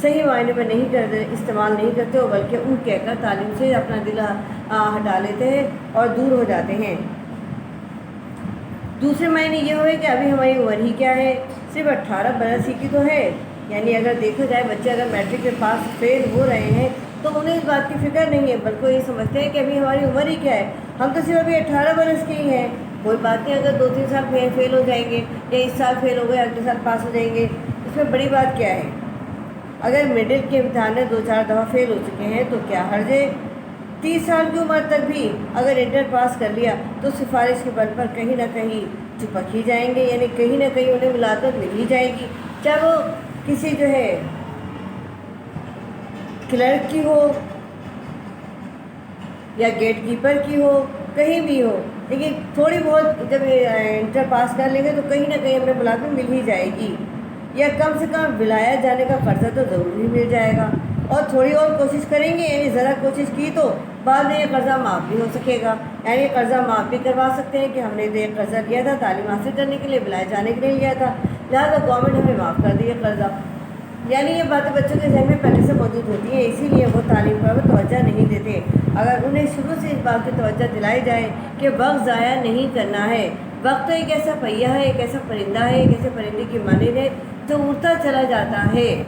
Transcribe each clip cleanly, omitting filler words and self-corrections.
صحیح معنی میں نہیں کرتے، استعمال نہیں کرتے ہو، بلکہ اون کہہ کر تعلیم سے اپنا دل ہٹا لیتے ہیں اور دور ہو جاتے ہیں۔ دوسرے معنی یہ ہوئے کہ ابھی ہماری عمر ہی کیا ہے، صرف 18 برس ہی کی تو ہے۔ یعنی اگر دیکھا جائے بچے اگر میٹرک کے پاس فیل ہو رہے ہیں تو انہیں اس بات کی فکر نہیں ہے، بلکہ یہ سمجھتے ہیں کہ ابھی ہماری عمر ہی کیا ہے، ہم تو صرف ابھی 18 برس کے ہی ہیں، کوئی بات نہیں اگر 2-3 سال فیل ہو جائیں گے یا اس سال فیل ہو گئے اگلے سال پاس ہو جائیں گے، اس میں بڑی بات کیا ہے۔ اگر مڈل کے امتحان میں 2-4 دفعہ فیل ہو چکے ہیں تو کیا حرج ہے۔ 30 سال کی عمر تک بھی اگر انٹر پاس کر لیا تو سفارش کے بل پر کہیں نہ کہیں چپک ہی جائیں گے، یعنی کہیں نہ کہیں انہیں ملازمت مل ہی جائے گی، چاہے وہ کسی جو ہے کلرک کی ہو یا گیٹ کیپر کی ہو، کہیں بھی ہو، لیکن تھوڑی بہت جب انٹر پاس کر لیں گے تو کہیں نہ کہیں ہمیں ملازمت مل ہی جائے گی، یا کم سے کم ولایت جانے کا قرضہ تو ضرور ہی مل جائے گا، اور تھوڑی اور کوشش کریں گے، یعنی ذرا کوشش کی تو بعد میں یہ قرضہ معاف بھی ہو سکے گا، یعنی قرضہ معاف بھی کروا سکتے ہیں کہ ہم نے یہ قرضہ لیا تھا تعلیم حاصل کرنے کے لیے، ولایت جانے کے لیے لیا تھا، لہٰذا گورنمنٹ ہمیں معاف کر دی ہے قرضہ۔ یعنی یہ باتیں بچوں کے ذہن میں پہلے سے موجود ہوتی ہیں، اسی لیے وہ تعلیم پر توجہ نہیں دیتے۔ اگر انہیں شروع سے اس بات کی توجہ دلائی جائے کہ وقت ضائع نہیں کرنا ہے، وقت تو ایک ایسا پہیہ ہے، ایک ایسا پرندہ ہے، ایک ایسے پرندے کی مانند ہے جو اڑتا چلا جاتا ہے،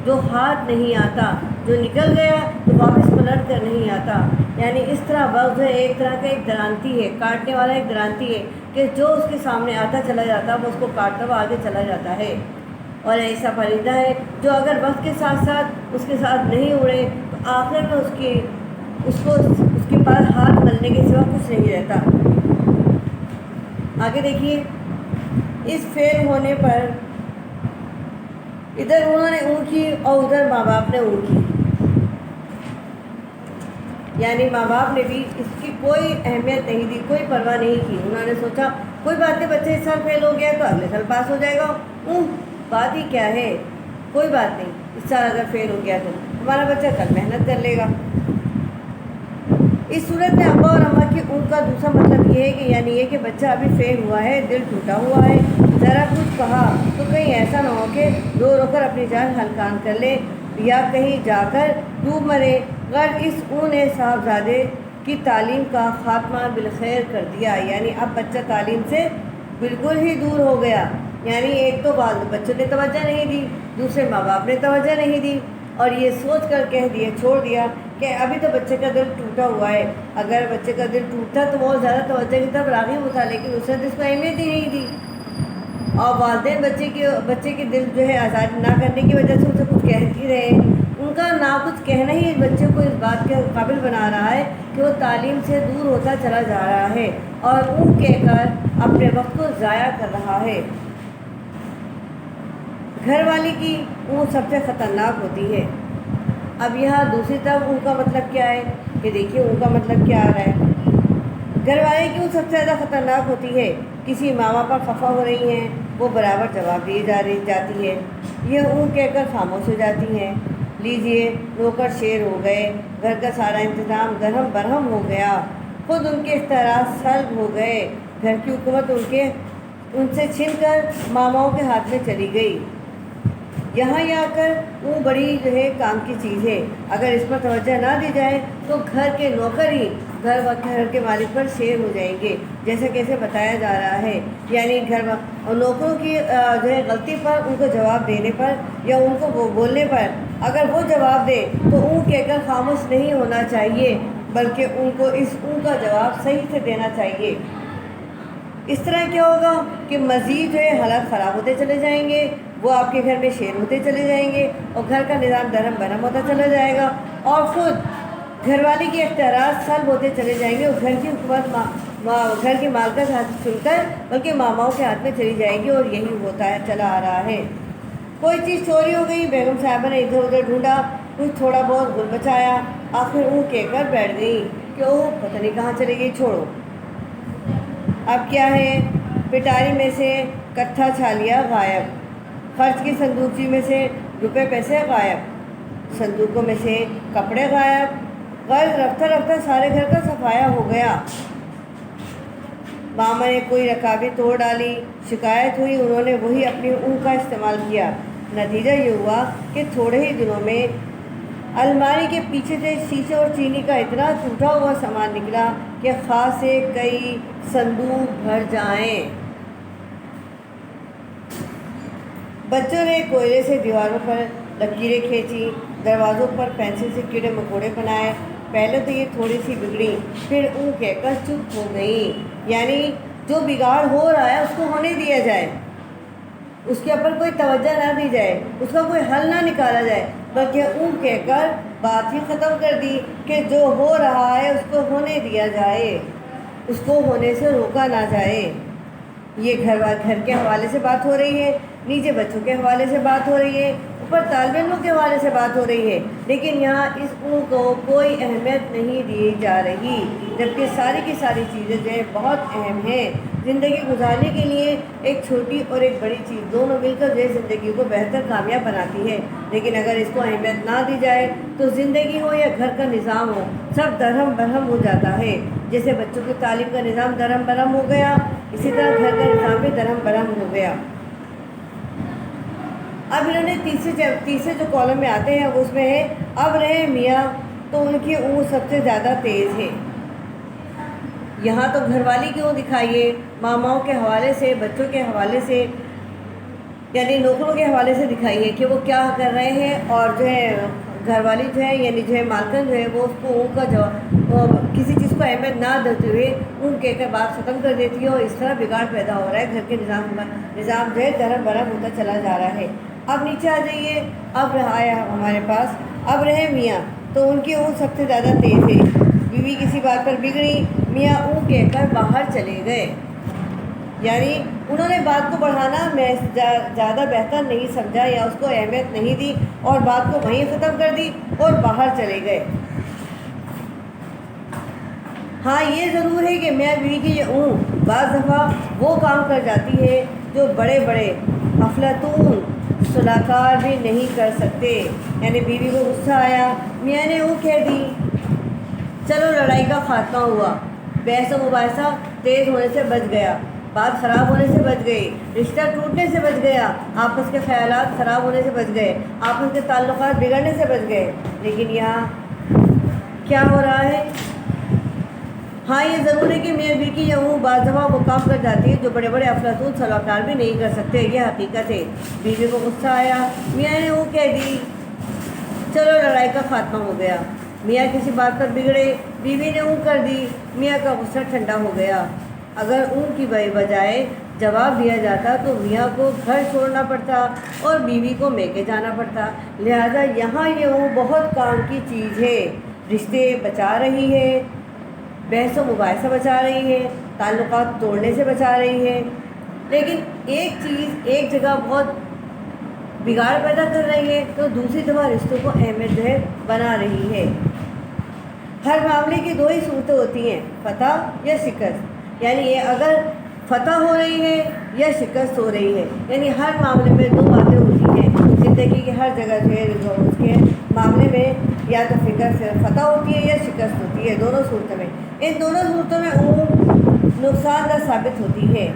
جو ہاتھ نہیں آتا، جو نکل گیا تو واپس پلٹ کر نہیں آتا، یعنی اس طرح وقت جو ہے ایک طرح کا ایک درانتی ہے، کاٹنے والا ایک درانتی ہے کہ جو اس کے سامنے آتا چلا جاتا ہے وہ اس کو کاٹتا ہوا آگے چلا جاتا ہے، اور ایسا پرندہ ہے جو اگر وقت کے ساتھ ساتھ اس کے ساتھ نہیں اڑے تو آخر میں اس کے پاس ہاتھ ملنے کے سوا کچھ نہیں رہتا۔ آگے دیکھیے، اس فیل ہونے پر ادھر انہوں نے اون کی اور ادھر ماں باپ نے اون کی، یعنی ماں باپ نے بھی اس کی کوئی اہمیت نہیں دی، کوئی پرواہ نہیں کی، انہوں نے سوچا کوئی بات نہیں بچہ اس سال فیل ہو گیا تو اگلے سال پاس ہو جائے گا، بات ہی کیا ہے، کوئی بات نہیں، اس سال اگر فیل ہو گیا تو ہمارا بچہ کل محنت کر لے گا۔ اس صورت میں ابا اور اماں کی اون کا دوسرا مطلب یہ ہے کہ یعنی یہ کہ بچہ ابھی فیل ہوا ہے، دل ٹوٹا ہوا ہے، ذرا کچھ کہا تو کہیں ایسا نہ ہو کہ رو رو کر اپنی جان ہلکان کر لے یا کہیں جا کر ڈوب مرے۔ غرض اس اون نے صاحبزادے کی تعلیم کا خاتمہ بالخیر کر دیا، یعنی اب بچہ تعلیم سے بالکل ہی دور ہو گیا، یعنی ایک تو بچوں نے توجہ نہیں دی، دوسرے ماں باپ نے توجہ نہیں دی، اور یہ سوچ کر کہہ دیا چھوڑ دیا کہ ابھی تو بچے کا دل ٹوٹا ہوا ہے، اگر بچے کا دل ٹوٹتا تو بہت زیادہ توجہ کی طرف راغب ہوتا، لیکن اس نے تو اس کو اہمیت ہی نہیں دی، اور والدین بچے کے دل جو ہے آزاد نہ کرنے کی وجہ سے اسے کچھ کہہ ہی رہے ہیں، ان کا نہ کچھ کہنا ہی بچے کو اس بات کے قابل بنا رہا ہے کہ وہ تعلیم سے دور ہوتا چلا جا رہا ہے اور اون کہہ کر اپنے وقت کو ضائع کر رہا ہے۔ گھر والی کی اون سب سے خطرناک ہوتی ہے۔ اب یہاں دوسری طرف اون کا مطلب کیا ہے کہ دیکھیے اون کا مطلب کیا آ رہا ہے۔ گھر والے کی اون سب سے زیادہ خطرناک ہوتی ہے، کسی ماما پر خفا ہو رہی ہیں وہ برابر جواب دیے جاتی ہے، یہ اون کہہ کر خاموش ہو جاتی ہیں، لیجئے نوکر شیر ہو گئے، گھر کا سارا انتظام درہم برہم ہو گیا، خود ان کے اختیارات سلب ہو گئے، گھر کی حکومت ان سے چھن کر ماماؤں کے ہاتھ میں چلی گئی۔ یہاں آ کر وہ بڑی جو ہے کام کی چیز ہے، اگر اس پر توجہ نہ دی جائے تو گھر کے نوکر ہی گھر کے مالک پر شیر ہو جائیں گے، جیسا کیسے بتایا جا رہا ہے، یعنی نوکروں کی جو ہے غلطی پر ان کو جواب دینے پر یا ان کو بولنے پر اگر وہ جواب دے تو اون کہہ کر خاموش نہیں ہونا چاہیے، بلکہ ان کو اس اون کا جواب صحیح سے دینا چاہیے۔ اس طرح کیا ہوگا کہ مزید جو ہے حالات خراب ہوتے چلے جائیں گے، وہ آپ کے گھر میں شیر ہوتے چلے جائیں گے اور گھر کا نظام درہم برہم ہوتا چلا جائے گا، اور خود گھر والی کے اختیارات سلب ہوتے چلے جائیں گے اور گھر کی حکومت گھر کی مالکت ہاتھ چن کر بلکہ ماماؤں کے ہاتھ میں چلی جائے گی، اور یہی ہوتا ہے چلا آ رہا ہے۔ کوئی چیز چوری ہو گئی، بیگم صاحبہ نے ادھر ادھر ڈھونڈا، کچھ تھوڑا بہت گل بچایا، آخر اون کہہ کر بیٹھ گئی کہ اوہ پتہ نہیں کہاں چلی گئی، چھوڑو۔ اب کیا ہے، پٹاری میں سے کٹھا چھالیا غائب، خرچ کی صندوقچی میں سے روپے پیسے غائب، صندوقوں میں سے کپڑے غائب، غرض رفتہ رفتہ سارے گھر کا صفایا ہو گیا۔ ماما نے کوئی رکابی توڑ ڈالی، شکایت ہوئی، انہوں نے وہی اپنی اون کا استعمال کیا، نتیجہ یہ ہوا کہ تھوڑے ہی دنوں میں الماری کے پیچھے سے شیشے اور چینی کا اتنا ٹوٹا ہوا سامان نکلا کہ خاصے کئی صندوق بھر جائیں۔ بچوں نے کوئلے سے دیواروں پر لکیریں کھینچی، دروازوں پر پینسل سے کیڑے مکوڑے بنائے۔ پہلے تو یہ تھوڑی سی بگڑی، پھر اون کہہ کر چپ ہو گئیں۔ یعنی جو بگاڑ ہو رہا ہے اس کو ہونے دیا جائے، اس کے اوپر کوئی توجہ نہ دی جائے، اس کا کوئی حل نہ نکالا جائے، بلکہ اون کہہ کر بات ہی ختم کر دی کہ جو ہو رہا ہے اس کو ہونے دیا جائے، اس کو ہونے سے روکا نہ جائے۔ یہ گھر کے حوالے سے بات ہو رہی ہے، نیچے بچوں کے حوالے سے بات ہو رہی ہے، اوپر طالب علموں کے حوالے سے بات ہو رہی ہے، لیکن یہاں اس اون کو کوئی اہمیت نہیں دی جا رہی، جبکہ ساری کی ساری چیزیں جو ہے بہت اہم ہیں۔ زندگی گزارنے کے لیے ایک چھوٹی اور ایک بڑی چیز دونوں مل کر جو ہے زندگی کو بہتر کامیاب بناتی ہے، لیکن اگر اس کو اہمیت نہ دی جائے تو زندگی ہو یا گھر کا نظام ہو، سب درہم برہم ہو جاتا ہے۔ جیسے بچوں کی تعلیم کا نظام درہم برہم ہو گیا، اسی طرح گھر کا نظام بھی درہم برہم ہو گیا۔ اب انہوں نے تیسرے جو کالم میں آتے ہیں اس میں ہے اب رہے میاں تو ان کی اون سب سے زیادہ تیز ہے۔ یہاں تو گھر والی کی اون دکھائیے، ماماؤں کے حوالے سے، بچوں کے حوالے سے، یعنی نوکروں کے حوالے سے دکھائیے کہ وہ کیا کر رہے ہیں، اور جو ہے گھر والی جو ہے یعنی جو ہے مالکن جو ہے وہ اس کو اون کا جواب کسی چیز کو اہمیت نہ دیتے ہوئے اون کہہ کر بات ختم کر دیتی ہے، اور اس طرح بگاڑ پیدا ہو رہا ہے، گھر کے نظام جو ہے درہم برہم ہوتا چلا جا رہا ہے۔ اب نیچے آ جائیے، اب رہا ہے ہمارے پاس اب رہے میاں تو ان کی اون سب سے زیادہ تیز ہے۔ بیوی کسی بات پر بگڑی، میاں اون کہہ کر باہر چلے گئے، یعنی انہوں نے بات کو بڑھانا میں زیادہ بہتر نہیں سمجھا یا اس کو اہمیت نہیں دی اور بات کو وہیں ختم کر دی اور باہر چلے گئے۔ ہاں یہ ضرور ہے کہ میاں بیوی کی یہ اون بعض دفعہ وہ کام کر جاتی ہے جو بڑے بڑے افلاطون صلاحکار بھی نہیں کر سکتے۔ یعنی بیوی کو غصہ آیا، میاں نے اون کہہ دی، چلو لڑائی کا خاتمہ ہوا، بحث و مباحثہ تیز ہونے سے بچ گیا، بات خراب ہونے سے بچ گئی، رشتہ ٹوٹنے سے بچ گیا، آپس کے خیالات خراب ہونے سے بچ گئے، آپس کے تعلقات بگڑنے سے بچ گئے۔ لیکن یہاں کیا ہو رہا ہے؟ ہاں یہ ضرور ہے کہ میاں بیوی کی یہ اون بعض دفعہ وہ کام کر جاتی ہے جو بڑے بڑے افلاطون صلاحکار بھی نہیں کر سکتے، یہ حقیقت ہے۔ بیوی کو غصہ آیا، میاں نے اون کہہ دی، چلو لڑائی کا خاتمہ ہو گیا۔ میاں کسی بات پر بگڑے، بیوی نے اون کر دی، میاں کا غصہ ٹھنڈا ہو گیا۔ اگر اون کی بجائے جواب دیا جاتا تو میاں کو گھر چھوڑنا پڑتا اور بیوی کو میکے جانا پڑتا، لہذا یہاں یہ اون بہت کام کی چیز ہے، رشتے بچا رہی ہے، بحث و مباحثہ بچا رہی ہے، تعلقات توڑنے سے بچا رہی ہے۔ لیکن ایک چیز ایک جگہ بہت بگاڑ پیدا کر رہی ہے تو دوسری دفعہ رشتوں کو اہمیت جو ہے بنا رہی ہے۔ ہر معاملے کی دو ہی صورتیں ہوتی ہیں، فتح یا شکست، یعنی یہ اگر فتح ہو رہی ہے یا شکست ہو رہی ہے، یعنی ہر معاملے میں دو باتیں ہوتی ہیں زندگی کی ہر جگہ جو ہے اس کے معاملے میں، یا تو فکر سے فتح ہوتی ہے یا شکست ہوتی ہے، دونوں صورتوں میں۔ ان دونوں صورتوں میں اون نقصان دہ ثابت ہوتی ہے،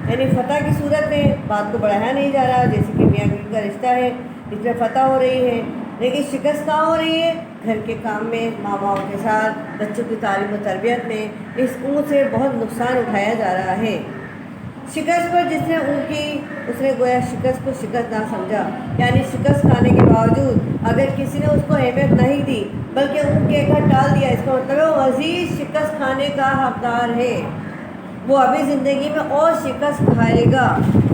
یعنی فتح کی صورت میں بات کو بڑھایا نہیں جا رہا، جیسے کہ میاں بیوی کا رشتہ ہے اس میں فتح ہو رہی ہے، لیکن شکست کہاں ہو رہی ہے؟ گھر کے کام میں، ماں باپ کے ساتھ، بچوں کی تعلیم و تربیت میں، اس اون سے بہت نقصان اٹھایا جا رہا ہے۔ شکست پر جس نے اون کی اس نے گویا شکست کو شکست نہ سمجھا، یعنی شکست کھانے کے باوجود اگر کسی نے اس کو اہمیت نہیں دی بلکہ اون کے گھر ٹال دیا، اس کا مطلب ہے وہ مزید شکست کھانے کا حقدار ہے، وہ ابھی زندگی میں اور شکست کھائے گا،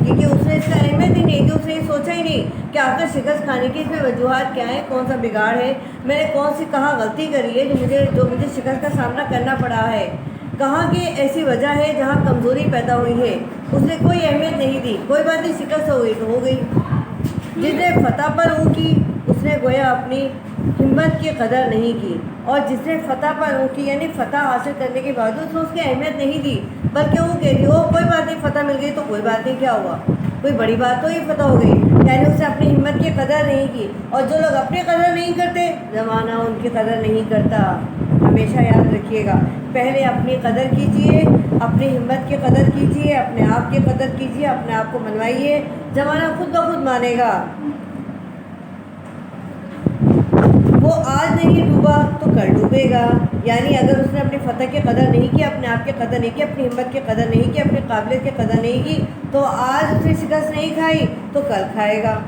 کیونکہ اس نے اس کا اہمیت ہی نہیں دی، اس نے یہ سوچا ہی نہیں کہ آخر شکست کھانے کی اس میں وجوہات کیا ہیں، کون سا بگاڑ ہے، میں نے کون سی کہاں غلطی کری ہے جو مجھے شکست کا سامنا کرنا پڑا ہے، کہاں کی ایسی وجہ ہے جہاں کمزوری پیدا ہوئی ہے۔ اس نے کوئی اہمیت نہیں دی، کوئی بات نہیں، شکست ہو گئی تو ہو گئی۔ جس نے فتح پر اون کی اس نے گویا اپنی ہمت کی قدر نہیں کی، اور جس نے فتح پر اون کی یعنی فتح حاصل کرنے کے باوجود اس نے اس کی اہمیت نہیں دی بلکہ وہ کہہ دی کوئی بات نہیں، فتح مل گئی تو کوئی بات نہیں، کیا ہوا، کوئی بڑی بات تو یہ فتح ہو گئی، یعنی اس نے اپنی ہمت کی قدر نہیں کی۔ اور جو لوگ اپنی قدر نہیں کرتے زمانہ ان کی قدر نہیں کرتا۔ ہمیشہ یاد رکھیے گا، پہلے اپنی قدر کیجئے، اپنی ہمت کی قدر کیجئے، اپنے آپ کی قدر کیجئے، اپنے آپ کو منوائیے، زمانہ خود بخود مانے گا۔ وہ آج نہیں ڈوبا تو کل ڈوبے گا، یعنی اگر اس نے اپنی فتح کی قدر نہیں کی، اپنے آپ کی قدر نہیں کی، اپنی ہمت کی قدر نہیں کی، اپنی قابلیت کی قدر نہیں کی، تو آج اس نے شکست نہیں کھائی تو کل کھائے گا۔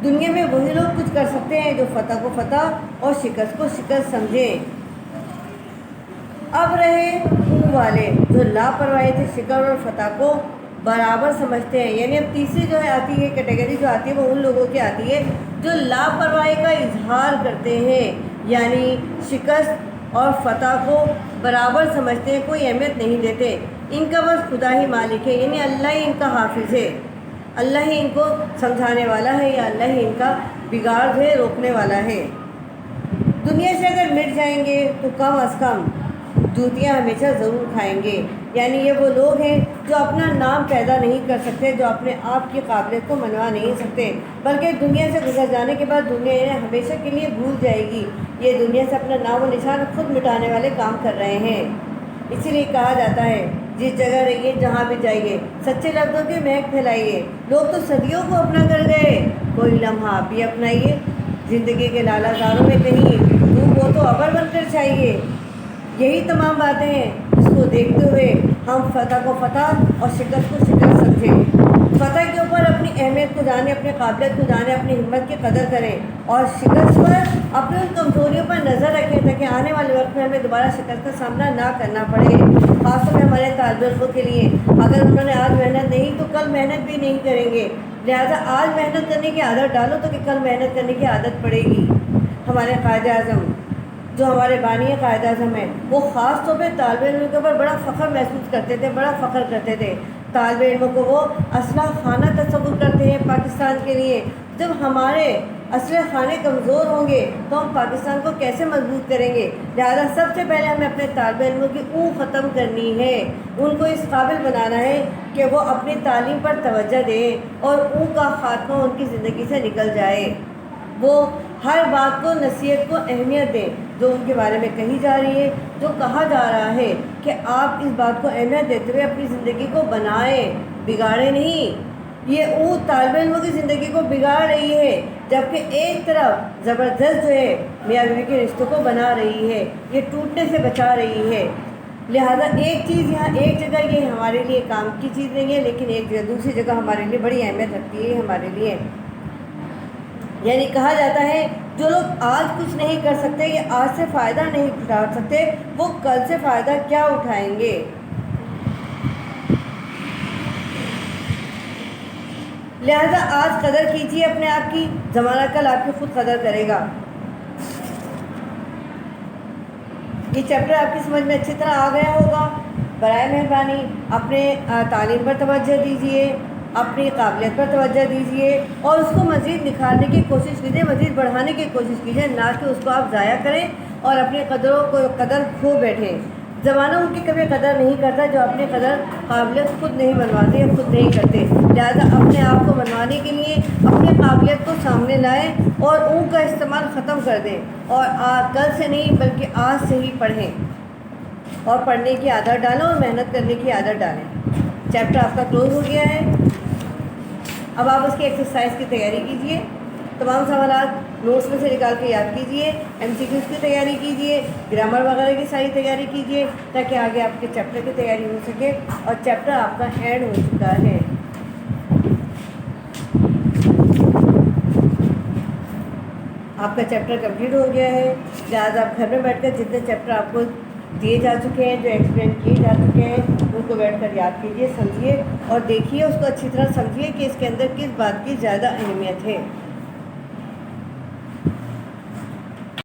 دنیا میں وہی لوگ کچھ کر سکتے ہیں جو فتح کو فتح اور شکست کو شکست سمجھیں۔ اب رہے ان والے جو لاپرواہی سے شکست اور فتح کو برابر سمجھتے ہیں، یعنی اب تیسری جو ہے آتی ہے کیٹیگری جو آتی ہے وہ ان لوگوں کی آتی ہے جو لاپرواہی کا اظہار کرتے ہیں، یعنی شکست اور فتح کو برابر سمجھتے ہیں، کوئی اہمیت نہیں دیتے۔ ان کا بس خدا ہی مالک ہے، یعنی اللہ ہی ان کا حافظ ہے، اللہ ہی ان کو سمجھانے والا ہے، یا اللہ ہی ان کا بگاڑ ہے روکنے والا ہے۔ دنیا سے اگر مٹ جائیں گے تو کم از کم جوتیاں ہمیشہ ضرور کھائیں گے، یعنی یہ وہ لوگ ہیں جو اپنا نام پیدا نہیں کر سکتے، جو اپنے آپ کی قابلیت کو منوا نہیں سکتے، بلکہ دنیا سے گزر جانے کے بعد دنیا انہیں ہمیشہ کے لیے بھول جائے گی۔ یہ دنیا سے اپنا نام و نشان خود مٹانے والے کام کر رہے ہیں۔ اسی لیے کہا جاتا ہے جس جگہ رہیے جہاں بھی جائیے سچے لفظوں کی مہک پھیلائیے۔ لوگ تو صدیوں کو اپنا کر گئے، کوئی لمحہ آپ بھی اپنائیے۔ زندگی کے لالا زاروں میں کہیں دھوپ ہو تو ابر بن کر چاہیے۔ یہی تمام باتیں ہیں جس کو دیکھتے ہوئے ہم فتح کو فتح اور شکست کو شکست سمجھیں۔ فتح کے اوپر اپنی اہمیت کو جانیں، اپنی قابلیت کو جانیں، اپنی ہمت کی قدر کریں، اور شکست پر اپنی ان کمزوریوں پر نظر رکھیں تاکہ آنے والے وقت میں ہمیں دوبارہ شکست کا سامنا نہ کرنا پڑے۔ خاص طور پہ ہمارے طالب علموں کے لیے، اگر انہوں نے آج محنت نہیں تو کل محنت بھی نہیں کریں گے، لہٰذا آج محنت کرنے کی عادت ڈالو تو کہ کل محنت کرنے کی عادت پڑے گی۔ ہمارے قائد اعظم جو ہمارے بانی قائد اعظم ہیں، وہ خاص طور پہ طالب علموں کے اوپر بڑا فخر محسوس کرتے تھے، بڑا فخر کرتے تھے۔ طالب علموں کو وہ اسلحہ خانہ تصور کرتے ہیں پاکستان کے لیے۔ جب ہمارے اسلحہ خانے کمزور ہوں گے تو ہم پاکستان کو کیسے مضبوط کریں گے؟ لہٰذا سب سے پہلے ہمیں اپنے طالب علموں کی اون ختم کرنی ہے، ان کو اس قابل بنانا ہے کہ وہ اپنی تعلیم پر توجہ دیں اور اون کا خاتمہ ان کی زندگی سے نکل جائے۔ وہ ہر بات کو، نصیحت کو اہمیت دیں جو ان کے بارے میں کہی جا رہی ہے، جو کہا جا رہا ہے کہ آپ اس بات کو اہمیت دیتے ہوئے اپنی زندگی کو بنائیں، بگاڑیں نہیں۔ یہ اون طالب علموں کی زندگی کو بگاڑ رہی ہے، جبکہ ایک طرف زبردست جو ہے میاں بیوی کے رشتوں کو بنا رہی ہے، یہ ٹوٹنے سے بچا رہی ہے۔ لہٰذا ایک چیز یہاں ایک جگہ یہ ہمارے لیے کام کی چیز نہیں ہے، لیکن ایک جگہ دوسری جگہ ہمارے لیے بڑی اہمیت رکھتی ہے ہمارے لیے۔ یعنی کہا جاتا ہے جو لوگ آج کچھ نہیں کر سکتے یا آج سے فائدہ نہیں اٹھا سکتے، وہ کل سے فائدہ کیا اٹھائیں گے؟ لہذا آج قدر کیجیے اپنے آپ کی، زمانہ کل آپ کی خود قدر کرے گا۔ یہ چیپٹر آپ کی سمجھ میں اچھی طرح آ گیا ہوگا۔ برائے مہربانی اپنے تعلیم پر توجہ دیجیے، اپنی قابلیت پر توجہ دیجیے اور اس کو مزید نکھارنے کی کوشش کیجیے، مزید بڑھانے کی کوشش کیجیے، نہ کہ اس کو آپ ضائع کریں اور اپنی قدروں کو قدر کھو بیٹھیں۔ زمانہ ان کی کبھی قدر نہیں کرتا جو اپنی قدر قابلیت خود نہیں بنواتے یا خود نہیں کرتے۔ لہذا اپنے آپ کو بنوانے کے لیے اپنی قابلیت کو سامنے لائیں اور ان کا استعمال ختم کر دیں، اور کل سے نہیں بلکہ آج سے ہی پڑھیں اور پڑھنے کی عادت ڈالیں اور محنت کرنے کی عادت ڈالیں۔ چیپٹر آپ کا کلوز ہو گیا ہے۔ اب آپ اس کی ایکسرسائز کی تیاری کیجیے، تمام سوالات نوٹس میں سے نکال کے یاد کیجیے، ایم سی کیوز کی تیاری کیجیے، گرامر وغیرہ کی ساری تیاری کیجیے تاکہ آگے آپ کے چیپٹر کی تیاری ہو سکے، اور چیپٹر آپ کا اینڈ ہو چکا ہے۔ آپ کا چیپٹر کمپلیٹ ہو گیا ہے، لہٰذا آپ گھر میں بیٹھ کر جتنے چیپٹر آپ کو دیے جا چکے ہیں، جو ایکسپلین کیے جا چکے ہیں، ان کو بیٹھ کر یاد کیجیے، سمجھیے اور دیکھیے، اس کو اچھی طرح سمجھیے کہ اس کے اندر کس بات کی زیادہ اہمیت ہے۔